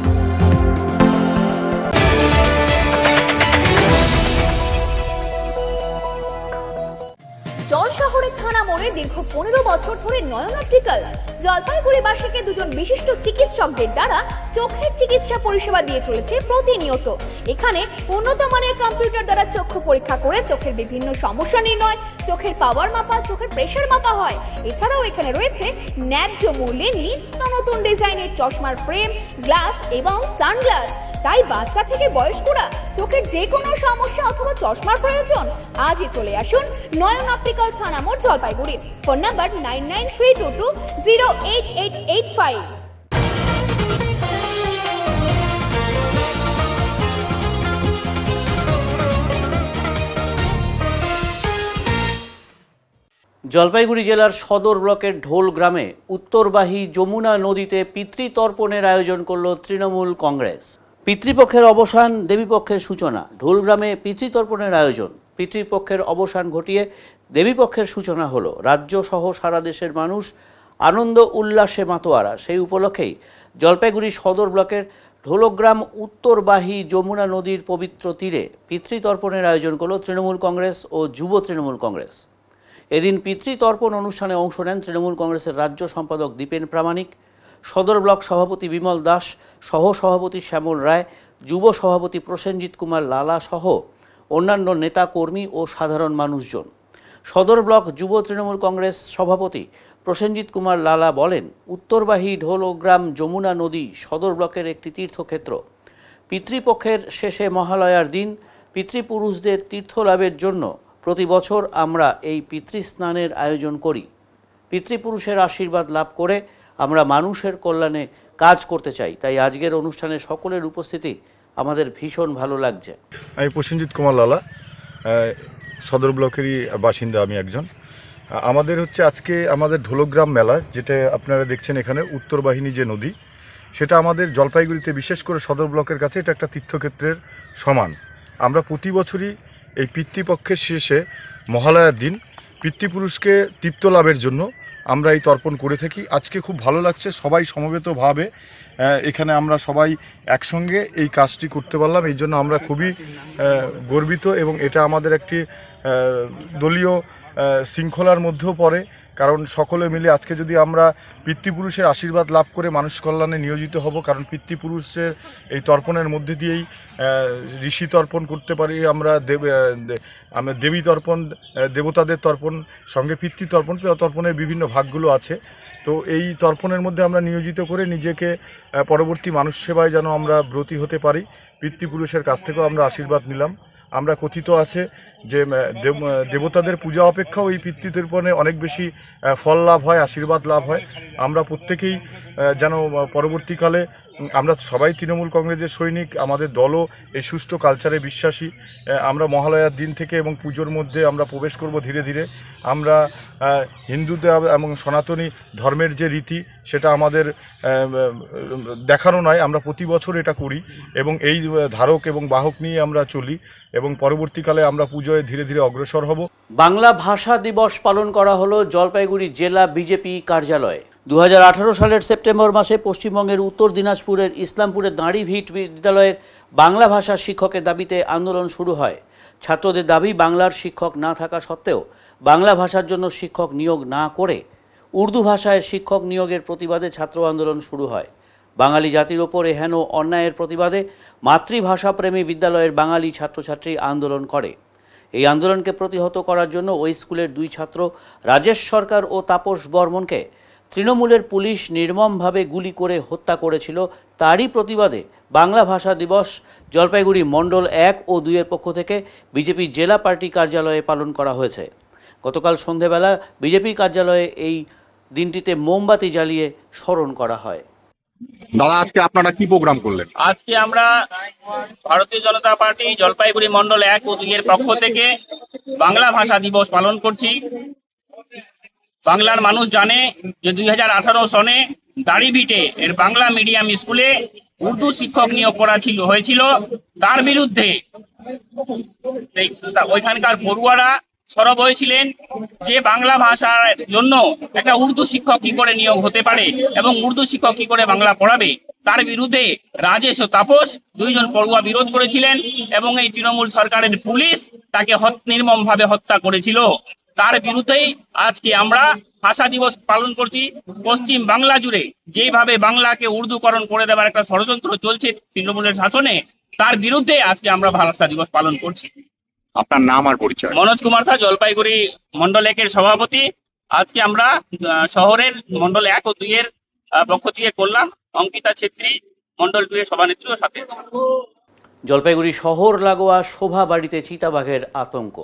শহরের থানা মোড়ে দীর্ঘ 15 বছর ধরে নয়ন অপটিক্যাল জলপাইগুড়িবাসীকে দুজন বিশিষ্ট চিকিৎসকদের দ্বারা চোখের চিকিৎসা পরিষেবা দিয়ে চলেছে প্রতিনিয়ত। এখানে উন্নত মানের কম্পিউটার দ্বারা চক্ষু পরীক্ষা করে চোখের বিভিন্ন সমস্যা নির্ণয়, চোখের পাওয়ার মাপা, চোখের প্রেশার মাপা হয়। এছাড়াও এখানে রয়েছে ন্যায্য মূল্যে নিত্য নতুন ডিজাইনের চশমার ফ্রেম, গ্লাস এবং সানগ্লাস। তাই বাচ্চা থেকে বয়স্করা চোখের যে কোনো সমস্যা অথবা চশমার প্রয়োজন আজই চলে আসুন নয়ন অপটিক্যাল থানা মোড়, জলপাইগুড়ি। Phone number 9932208885। জলপাইগুড়ি জেলার সদর ব্লকের ঢোল গ্রামে উত্তরবাহী যমুনা নদীতে পিতৃতর্পণের আয়োজন করল তৃণমূল কংগ্রেস। পিতৃপক্ষের অবসান, দেবীপক্ষের সূচনা। ঢোল গ্রামে পিতৃতর্পণের আয়োজন, পিতৃপক্ষের অবসান ঘটিয়ে দেবীপক্ষের সূচনা হলো। রাজ্য সহ সারা দেশের মানুষ আনন্দ উল্লাসে মাতোয়ারা। সেই উপলক্ষেই জলপাইগুড়ি সদর ব্লকের ঢোলগ্রাম উত্তরবাহী যমুনা নদীর পবিত্র তীরে পিতৃতর্পণের আয়োজন করল তৃণমূল কংগ্রেস ও যুব তৃণমূল কংগ্রেস। এদিন পিতৃতর্পণ অনুষ্ঠানে অংশ নেন তৃণমূল কংগ্রেসের রাজ্য সম্পাদক দীপেন প্রামাণিক, সদর ব্লক সভাপতি বিমল দাস, সহ সভাপতি শ্যামল রায়, যুব সভাপতি প্রসেনজিৎ কুমার লালা সহ অন্যান্য নেতা কর্মী ও সাধারণ মানুষজন। সদর ব্লক যুব তৃণমূল কংগ্রেস সভাপতি প্রসেনজিৎ কুমার লালা বলেন, উত্তরবাহী ঢোলগ্রাম যমুনা নদী সদর ব্লকের একটি তীর্থক্ষেত্র। পিতৃপক্ষের শেষে মহালয়ার দিন পিতৃপুরুষদের তীর্থলাভের জন্য প্রতি বছর আমরা এই পিতৃস্নানের আয়োজন করি। পিতৃপুরুষের আশীর্বাদ লাভ করে আমরা মানুষের কল্যাণে কাজ করতে চাই। তাই আজকের অনুষ্ঠানে সকলের উপস্থিতি আমাদের ভীষণ ভালো লাগছে। আমি প্রসেনজিৎ কুমার লালা, সদর ব্লকেরই বাসিন্দা আমি একজন। আমাদের হচ্ছে আজকে আমাদের ঢোলগ্রাম মেলা, যেটা আপনারা দেখছেন এখানে উত্তরবাহিনী যে নদী, সেটা আমাদের জলপাইগুড়িতে বিশেষ করে সদর ব্লকের কাছে এটা একটা তীর্থক্ষেত্রের সমান। আমরা প্রতি বছরই এই পিতৃপক্ষের শেষে মহালয়ার দিন পিতৃপুরুষকে তৃপ্ত লাভের জন্য আমরা এই তর্পণ করে থাকি। আজকে খুব ভালো লাগছে, সবাই সমবেতভাবে এখানে আমরা সবাই একসঙ্গে এই কাজটি করতে পারলাম। এই জন্য আমরা খুবই গর্বিত এবং এটা আমাদের একটি দলীয় শৃঙ্খলার মধ্যেও পড়ে। কারণ সকলে মিলে আজকে যদি আমরা পিতৃপুরুষের আশীর্বাদ লাভ করে মানুষ কল্যাণে নিয়োজিত হব, কারণ পিতৃপুরুষের এই তর্পণের মধ্যে দিয়েই ঋষি তর্পণ করতে পারি আমরা, দেবী তর্পণ, দেবতাদের তর্পণ, সঙ্গে পিতৃতর্পণ, তর্পণের বিভিন্ন ভাগগুলো আছে। তো এই তর্পণের মধ্যে আমরা নিয়োজিত করে নিজেকে পরবর্তী মানুষ সেবায় যেন আমরা ব্রতী হতে পারি। পিতৃপুরুষের কাছ থেকেও আমরা আশীর্বাদ নিলাম। আমরা কথিত আছে যে দেবতাদের পূজা অপেক্ষাও এই পিতৃতর্পণে অনেক বেশি ফল লাভ হয়, আশীর্বাদ লাভ হয়। আমরা প্রত্যেকেই যেন পরবর্তীকালে, আমরা সবাই তৃণমূল কংগ্রেসের সৈনিক, আমাদের দলও এই সুষ্ঠু কালচারে বিশ্বাসী। আমরা মহালয়ার দিন থেকে এবং পুজোর মধ্যে আমরা প্রবেশ করব ধীরে ধীরে। আমরা হিন্দুদের এবং সনাতনী ধর্মের যে রীতি, সেটা আমাদের দেখানো নয়, আমরা প্রতি বছর এটা করি এবং এই ধারক এবং বাহক নিয়ে আমরা চলি এবং পরবর্তীকালে আমরা পুজোয় ধীরে ধীরে অগ্রসর হব। বাংলা ভাষা দিবস পালন করা হলো জলপাইগুড়ি জেলা বিজেপি কার্যালয়ে। 2018 সালের সেপ্টেম্বর মাসে পশ্চিমবঙ্গের উত্তর দিনাজপুরের ইসলামপুরের দাঁড়িভিট বিদ্যালয়ের বাংলা ভাষার শিক্ষকের দাবিতে আন্দোলন শুরু হয়। ছাত্রদের দাবি, বাংলার শিক্ষক না থাকা সত্ত্বেও বাংলা ভাষার জন্য শিক্ষক নিয়োগ না করে উর্দু ভাষায় শিক্ষক নিয়োগের প্রতিবাদে ছাত্র আন্দোলন শুরু হয়। বাঙালি জাতির ওপর এহেন অন্যায়ের প্রতিবাদে মাতৃভাষা প্রেমী বিদ্যালয়ের বাঙালি ছাত্রছাত্রী আন্দোলন করে। এই আন্দোলনকে প্রতিহত করার জন্য ওই স্কুলের দুই ছাত্র রাজেশ সরকার ও তাপস বর্মনকে তৃণমূলের পুলিশ নির্মমভাবে গুলি করে হত্যা করেছিল। তারই প্রতিবাদে বাংলা ভাষা দিবস জলপাইগুড়ি মণ্ডল 1 ও 2 এর পক্ষ থেকে বিজেপি জেলা পার্টি কার্যালয়ে পালন করা হয়েছে। গতকাল সন্ধেবেলা বিজেপি কার্যালয়ে এই দিনটিতে মোমবাতি জ্বালিয়ে স্মরণ করা হয়। দাদা আজকে আপনারা কি প্রোগ্রাম করলেন? আজকে আমরা ভারতীয় জনতা পার্টি জলপাইগুড়ি মন্ডল 1 ও 2 এর পক্ষ থেকে বাংলা ভাষা দিবস পালন করছি। বাংলার মানুষ জানে যে 2018 সনে দাড়িভিটে এর বাংলা মিডিয়াম স্কুলে উর্দু শিক্ষক নিয়োগ করা হয়েছিল। তার বিরুদ্ধে ওইখানকার পড়ুয়ারা সরব হয়েছিলেন যে বাংলা ভাষার জন্য একটা উর্দু শিক্ষক কি করে নিয়োগ হতে পারে এবং উর্দু শিক্ষক কি করে বাংলা পড়াবে, তার বিরুদ্ধে রাজেশ ও তাপস দুইজন পড়ুয়া বিরোধ করেছিলেন এবং এই তৃণমূল সরকারের পুলিশ তাকে নির্মমভাবে হত্যা করেছিল। তার বিরুদ্ধেই আজকে আমরা ভাষা দিবস পালন করছি। পশ্চিম বাংলা জুড়ে যেভাবে বাংলাকে উর্দুকরণ করে দেওয়ার একটা ষড়যন্ত্র চলছে তৃণমূলের শাসনে, তার বিরুদ্ধে আজকে আমরা ভাষা দিবস পালন করছি। আপনার নাম আর পরিচয়? মনোজ কুমার শাহ, জলপাইগুড়ি মন্ডল 1 এর সভাপতি। আজকে আমরা শহরের মন্ডল 1 ও 2 এর পক্ষ থেকে করলাম। অঙ্কিতা ছেত্রী মন্ডল 2 এর সভানেত্রীও সাথে আছে। জলপাইগুড়ি শহর লাগোয়া শোভা বাড়িতে চিতাবাঘের আতঙ্ক,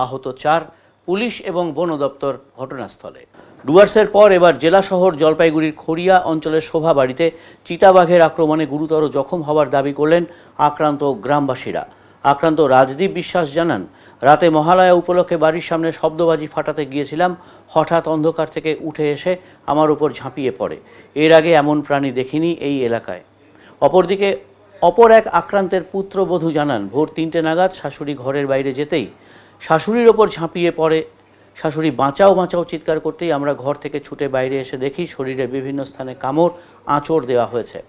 আহত 4, পুলিশ এবং বন দপ্তর ঘটনাস্থলে। ডুয়ার্সের পর এবার জেলা শহর জলপাইগুড়ির খড়িয়া অঞ্চলের শোভা বাড়িতে চিতাবাঘের আক্রমণে গুরুতর জখম হওয়ার দাবি করলেন আক্রান্ত গ্রামবাসীরা। আক্রান্ত রাজদীপ বিশ্বাস জানান, রাতে মহালয়া উপলক্ষে বাড়ির সামনে শব্দবাজি ফাটাতে গিয়েছিলাম, হঠাৎ অন্ধকার থেকে উঠে এসে আমার উপর ঝাঁপিয়ে পড়ে। এর আগে এমন প্রাণী দেখিনি এই এলাকায়। অপরদিকে অপর এক আক্রান্তের পুত্রবধূ জানান, ভোর 3টে নাগাদ শাশুড়ি ঘরের বাইরে যেতেই শাশুড়ির ওপর ঝাঁপিয়ে পড়ে। শাশুড়ি বাঁচাও বাঁচাও চিৎকার করতেই আমরা ঘর থেকে ছুটে বাইরে এসে দেখি শরীরের বিভিন্ন স্থানে কামড়, আঁচড় দেওয়া হয়েছে।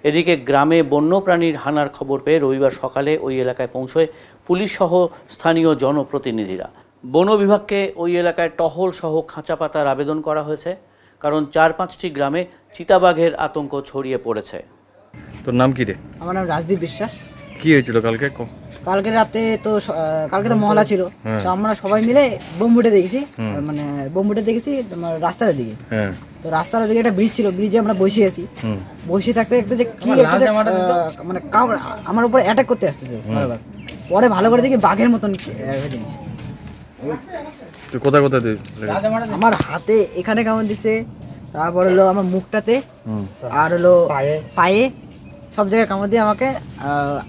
এদিকে গ্রামে বন্যপ্রাণীর হানার খবর পেয়ে রবিবার সকালে ওই এলাকায় পৌঁছয় পুলিশ সহ স্থানীয় জনপ্রতিনিধিরা। বন বিভাগকে ওই এলাকায় টহল সহ খাঁচা পাতার আবেদন করা হয়েছে, কারণ 4-5টি গ্রামে চিতাবাঘের আতঙ্ক ছড়িয়ে পড়েছে। তোর নাম কি রে? আমার নাম রাজদীপ বিশ্বাস। কি হয়েছিল কালকে? কালকে রাতে তো কালকে তো মহলা ছিল, তো আমরা সবাই মিলে বোমবুটে দেখেছি, মানে বোমবুটে দেখেছি তোমার রাস্তার দিকে। তো রাস্তার দিকে একটা ব্রিজ ছিল, ব্রিজে আমরা বসে আছি, বসে থাকতে থাকতে যে কি মানে আমার উপর অ্যাটাক করতে আসতেছে বারবার। পরে ভালো করে দেখি বাঘের মতন জিনিস। কোথায় কোথায়? আমার হাতে এখানে কামড় দিছে, তারপর হলো আমার মুখটাতে, আর হলো পায়ে, সব জায়গায় কামড় দিয়ে আমাকে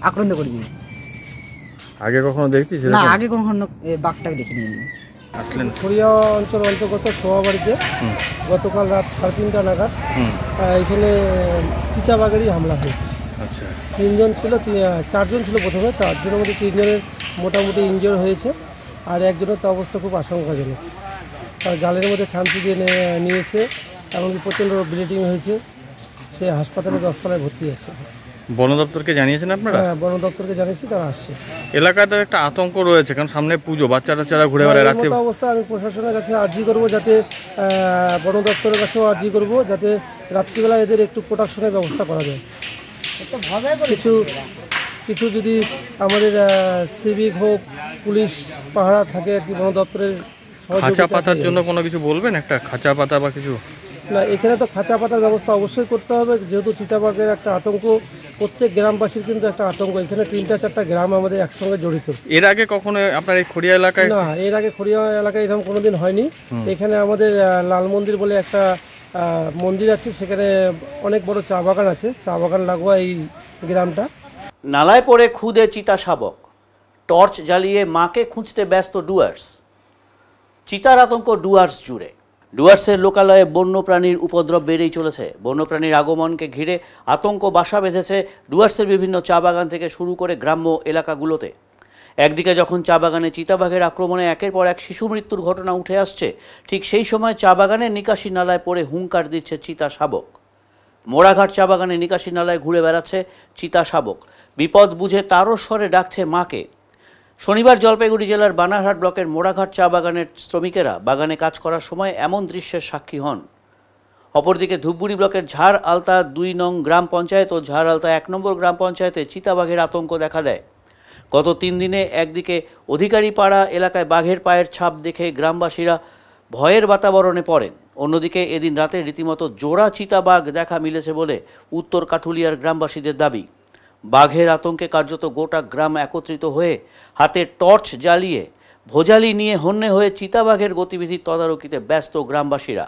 আক্রান্ত করে দিয়েছে। আগে কখনো দেখছিস? না, আগে কখনো বাঘটাকে দেখিনি। আসলেন খড়িয়া অঞ্চল অন্তর্গত শোভাবাড়িতে গতকাল রাত 3:30 নাগাদ এখানে চিতাবাঘেরই হামলা হয়েছে। আচ্ছা, 3জন ছিল, 4জন ছিল প্রথমে, 4জনের মধ্যে 3জনের মোটামুটি ইনজিওর হয়েছে, আর একজনের তো অবস্থা খুব আশঙ্কাজনক। তার গালের মধ্যে খামচি দিয়ে নিয়েছে, এমনকি প্রচণ্ড ব্লিডিং হয়েছে। সে হাসপাতালে 10 তলায় ভর্তি আছে। বন দপ্তরকে জানিয়েছেন আপনারা? হ্যাঁ, বন দপ্তরকে জানিয়েছি, তারা আসছে। এলাকায় তো একটা আতঙ্ক রয়েছে, কারণ সামনে পুজো, বাচ্চারা ঘুরে বেড়ায় রাতে। অবস্থা আমি প্রশাসনের কাছে আর্জি করবো, যাতে বন দপ্তরের কাছেও আর্জি করবো, যাতে রাত্রিবেলা এদের একটু প্রোটেকশনের ব্যবস্থা করা যায়। কিছু যদি আমাদের সিভিক হোক, পুলিশ পাহারা থাকে আর কি, বন দপ্তরের খাঁচা পাতার জন্য কোনো কিছু বলবেন? একটা খাঁচা পাতা বা কিছু? না, এখানে তো খাঁচা পাতার ব্যবস্থা অবশ্যই করতে হবে, যেহেতু চিতাবাঘের একটা আতঙ্ক, প্রত্যেক গ্রামবাসীর কিন্তু একটা আতঙ্ক। এখানে 3-4টা গ্রাম আমাদের একসঙ্গে জড়িত। এর আগে কখনো আপনার এই খড়িয়া এলাকায়? না, এর আগে খড়িয়া এলাকায় এরকম কোনোদিন হয়নি। এখানে আমাদের লাল মন্দির বলে একটা মন্দির আছে, সেখানে অনেক বড় চা বাগান আছে, চা বাগান লাগোয়া এই গ্রামটা। নালায় পড়ে খুদে চিতা শাবক, টর্চ জ্বালিয়ে মাকে খুঁজতে ব্যস্ত ডুয়ার্স। চিতার আতঙ্ক ডুয়ার্স জুড়ে। ডুয়ার্সের লোকালয়ে বন্যপ্রাণীর উপদ্রব বেড়েই চলেছে। বন্যপ্রাণীর আগমনকে ঘিরে আতঙ্ক বাসা বেঁধেছে ডুয়ার্সের বিভিন্ন চা বাগান থেকে শুরু করে গ্রাম্য এলাকাগুলোতে। একদিকে যখন চা বাগানে চিতাবাঘের আক্রমণে একের পর এক শিশু মৃত্যুর ঘটনা উঠে আসছে, ঠিক সেই সময় চা বাগানের নিকাশি নালায় পড়ে হুঙ্কার দিচ্ছে চিতা শাবক। মোড়াঘাট চা বাগানে নিকাশি নালায় ঘুরে বেড়াচ্ছে চিতা শাবক, বিপদ বুঝে তারও স্বরে ডাকছে মাকে। শনিবার জলপাইগুড়ি জেলার বানারহাট ব্লকের মোড়াঘাট চা বাগানের শ্রমিকেরা বাগানে কাজ করার সময় এমন দৃশ্যের সাক্ষী হন। অপরদিকে ধূপগুড়ি ব্লকের ঝাড় আলতা 2 নং গ্রাম পঞ্চায়েত ও ঝাড় আলতা 1 নম্বর গ্রাম পঞ্চায়েতে চিতাবাঘের আতঙ্ক দেখা দেয়। গত 3 দিনে একদিকে অধিকারী পাড়া এলাকায় বাঘের পায়ের ছাপ দেখে গ্রামবাসীরা ভয়ের বাতাবরণে পড়েন, অন্যদিকে এদিন রাতে রীতিমতো জোড়া চিতাবাঘ দেখা মিলেছে বলে উত্তর কাঠুলিয়ার গ্রামবাসীদের দাবি। বাঘের আতঙ্কে কার্যত গোটা গ্রাম একত্রিত হয়ে হাতে টর্চ জ্বালিয়ে ভোজালি নিয়ে হন্যে হয়ে চিতাবাঘের গতিবিধির তদারকিতে ব্যস্ত গ্রামবাসীরা।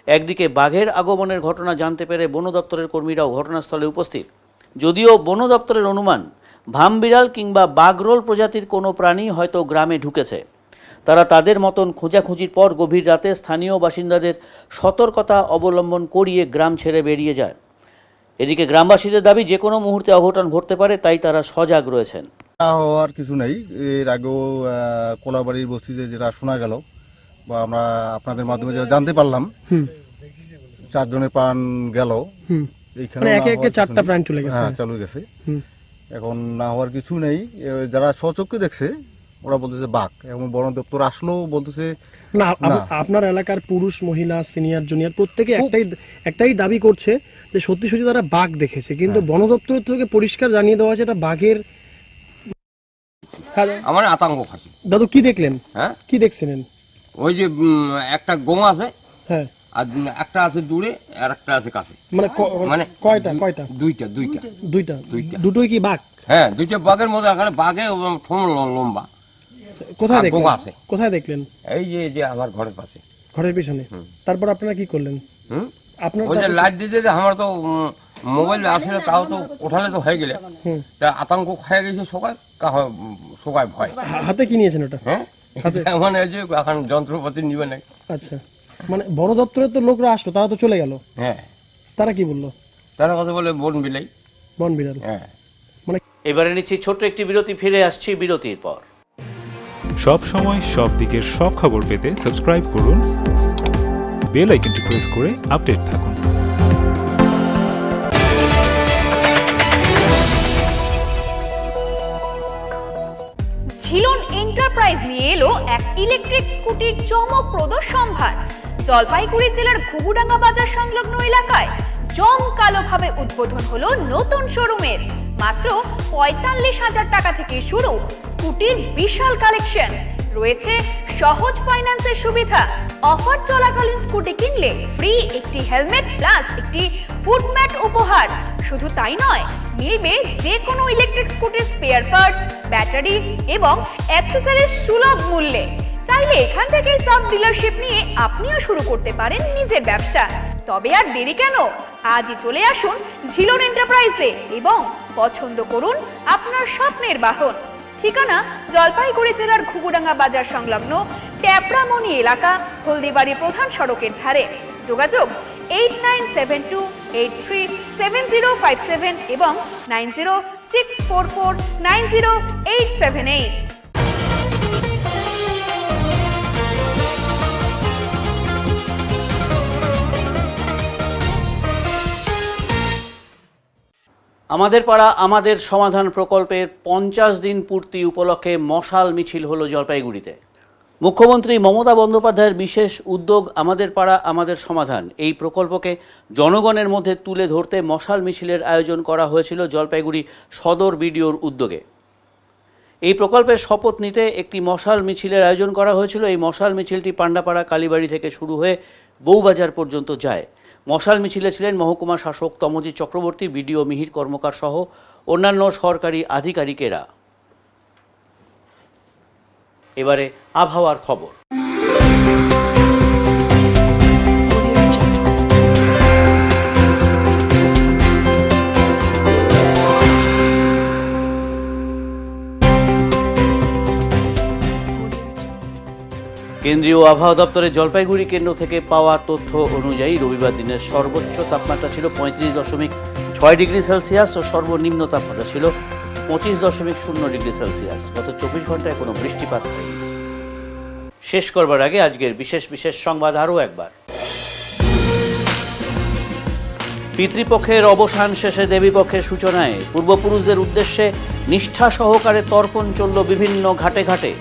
একদিকে বাঘের আগমনের ঘটনা জানতে পেরে বন দপ্তরের কর্মীরাও ঘটনাস্থলে উপস্থিত। যদিও বন দপ্তরের অনুমান ভামবিড়াল কিংবা বাগরোল প্রজাতির কোনো প্রাণী হয়তো গ্রামে ঢুকেছে। তারা তাদের মতন খোঁজাখুঁজির পর গভীর রাতে স্থানীয় বাসিন্দাদের সতর্কতা অবলম্বন করিয়ে গ্রাম ছেড়ে বেরিয়ে যায়। এদিকে গ্রামবাসীদের দাবি যে কোনো মুহূর্তে অঘটন ঘটতে পারে, তাই তারা সজাগ রয়েছেন। হওয়ার কিছু নেই। এর আগেও কোলাবাড়ির বস্তিতে যেটা শোনা গেল বা আমরা আপনাদের মাধ্যমে যেটা জানতে পারলাম, 4 জনের প্রাণ গেল। এইখানে চারটা প্রাণ চলে গেছে। হ্যাঁ, চলে গেছে। এখন না হওয়ার কিছু নেই। যারা স্বচক্ষে দেখছে ওরা বলতেছে বাঘ, এবং বন দপ্তর আসলেও বলতেছে না। আপনার এলাকার পুরুষ, মহিলা, সিনিয়র, জুনিয়র প্রত্যেকে একটাই দাবি করছে যে সত্যি সত্যি তারা বাঘ দেখেছে, কিন্তু বন দপ্তর থেকে পরিষ্কার জানিয়ে দেওয়া হয়েছে এটা বাঘের। আমার আতঙ্ক থাকে। দাদু কি দেখলেন? হ্যাঁ, কি দেখছিলেন? ওই যে একটা গোম আছে, হ্যাঁ, আর একটা আছে দূরে আর একটা আছে কাছে। মানে কয়টা? দুইটা। দুটোই কি বাঘ? হ্যাঁ, দুইটা বাঘের মধ্যে এখানে বাঘে ঠোঁট লম্বা। কোথায় দেখলেন? কোথায় দেখলেন? এই যে আমার ঘরের পাশে, ঘরের পিছনে। তারপর আপনারা কি করলেন? ওই যে লাইট দিতে আমার তো মোবাইল আসলে, তাও তো ওঠালে তো হয়ে গেলে আতঙ্ক হয়ে গেছে সবাই ভয়। হাতে কি নিয়েছেন ওটা? হ্যাঁ, মানে যে এখন যন্ত্রপাতি নিবে না। আচ্ছা, মানে বন দপ্তরের তো লোকরা আসলো, তারা তো চলে গেল। হ্যাঁ, তারা কি বললো? তারা কথা বলে বন বিড়াল। হ্যাঁ, মানে এবারে নিচ্ছি ছোট্ট একটি বিরতি, ফিরে আসছি বিরতির পর। সব সময় সব দিকের সব খবর পেতে সাবস্ক্রাইব করুন, বেল আইকনটি প্রেস করে আপডেট থাকুন। ঝিলন এন্টারপ্রাইজ নিয়ে এলো এক ইলেকট্রিক স্কুটির চমকপ্রদ সম্ভার। জলপাইগুড়ি জেলার ঘুঘুডাঙ্গা বাজার সংলগ্ন এলাকায় জমকালোভাবে উদ্বোধন হলো নতুন শোরুমের। মাত্র ৪৫,০০০ টাকা থেকে শুরু স্কুটির বিশাল কালেকশন রয়েছে। সহজ ফাইন্যান্সের সুবিধা। অফার চলাকালীন স্কুটি কিনলে ফ্রি একটি হেলমেট প্লাস একটি ফুট ম্যাট উপহার। শুধু তাই নয়, মিলবে যে কোনো ইলেকট্রিক স্কুটির স্পেয়ার পার্টস, ব্যাটারি এবং অ্যাক্সেসরিজ সুলভ মূল্যে। চাইলে এখান থেকে সাব ডিলারশিপ নিয়ে আপনিও শুরু করতে পারেন নিজের ব্যবসা। তবে আর দেরি কেন, আজই চলে আসুন ঝিলন এন্টারপ্রাইজে এবং পছন্দ করুন আপনার স্বপ্নের বাহন। ঠিকানা জলপাইগুড়ি জেলার ঘুঘুডাঙ্গা বাজার সংলগ্ন ট্যাপরামণি এলাকা, হলদিবাড়ি প্রধান সড়কের ধারে। যোগাযোগ 8972837057 এবং 9064490878। আমাদের পাড়া আমাদের সমাধান প্রকল্পের 50 দিন পূর্তি উপলক্ষে মশাল মিছিল হলো জলপাইগুড়িতে। মুখ্যমন্ত্রী মমতা বন্দ্যোপাধ্যায়ের বিশেষ উদ্যোগ আমাদের পাড়া আমাদের সমাধান, এই প্রকল্পকে জনগণের মধ্যে তুলে ধরতে মশাল মিছিলের আয়োজন করা হয়েছিল জলপাইগুড়ি সদর বিডিওর উদ্যোগে। এই প্রকল্পের শপথ নিতে একটি মশাল মিছিলের আয়োজন করা হয়েছিল। এই মশাল মিছিলটি পান্ডাপাড়া কালীবাড়ি থেকে শুরু হয়ে বউবাজার পর্যন্ত যায়। মশাল মিছিলে ছিলেন মহকুমা শাসক তমজিৎ চক্রবর্তী, বিডিও মিহির কর্মকার সহ অন্যান্য সরকারি আধিকারিকেরা। এবারে আবহাওয়ার খবর। কেন্দ্রীয় আবহাওয়া দপ্তরের জলপাইগুড়ি কেন্দ্র থেকে পাওয়া তথ্য অনুযায়ী রবিবার দিনের সর্বোচ্চ তাপমাত্রা ছিল 35.6 ডিগ্রি সেলসিয়াস ও সর্বনিম্ন তাপমাত্রা ছিল 25.0 ডিগ্রি সেলসিয়াস। গত 24 ঘন্টায় কোনো বৃষ্টিপাত হয়নি। শেষ করবার আগে আজকের বিশেষ বিশেষ সংবাদ আরও একবার। পিতৃপক্ষের অবসান শেষে দেবীপক্ষের সূচনায় পূর্বপুরুষদের উদ্দেশ্যে নিষ্ঠা সহকারে তর্পণ চলল বিভিন্ন ঘাটে ঘাটে।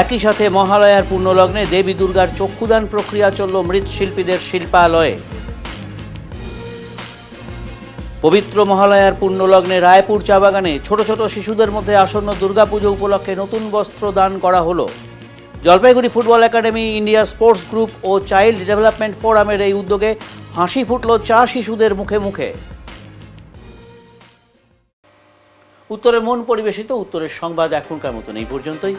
একই সাথে মহালয়ার পূর্ণলগ্নে দেবী দুর্গার চক্ষুদান প্রক্রিয়া চলল মৃৎশিল্পীদের শিল্পালয়ে। পবিত্র মহালয়ার পূর্ণলগ্নে রায়পুর চা বাগানে ছোট ছোট শিশুদের মধ্যে আসন্ন দুর্গাপুজো উপলক্ষে নতুন বস্ত্র দান করা হলো। Jalpaiguri football academy, India sports group ও চাইল্ড ডেভেলপমেন্ট ফোরামের এই উদ্যোগে হাসি ফুটল চা শিশুদের মুখে মুখে। উত্তরের মন পরিবেশিত উত্তরের সংবাদ এখনকার মতন এই পর্যন্তই।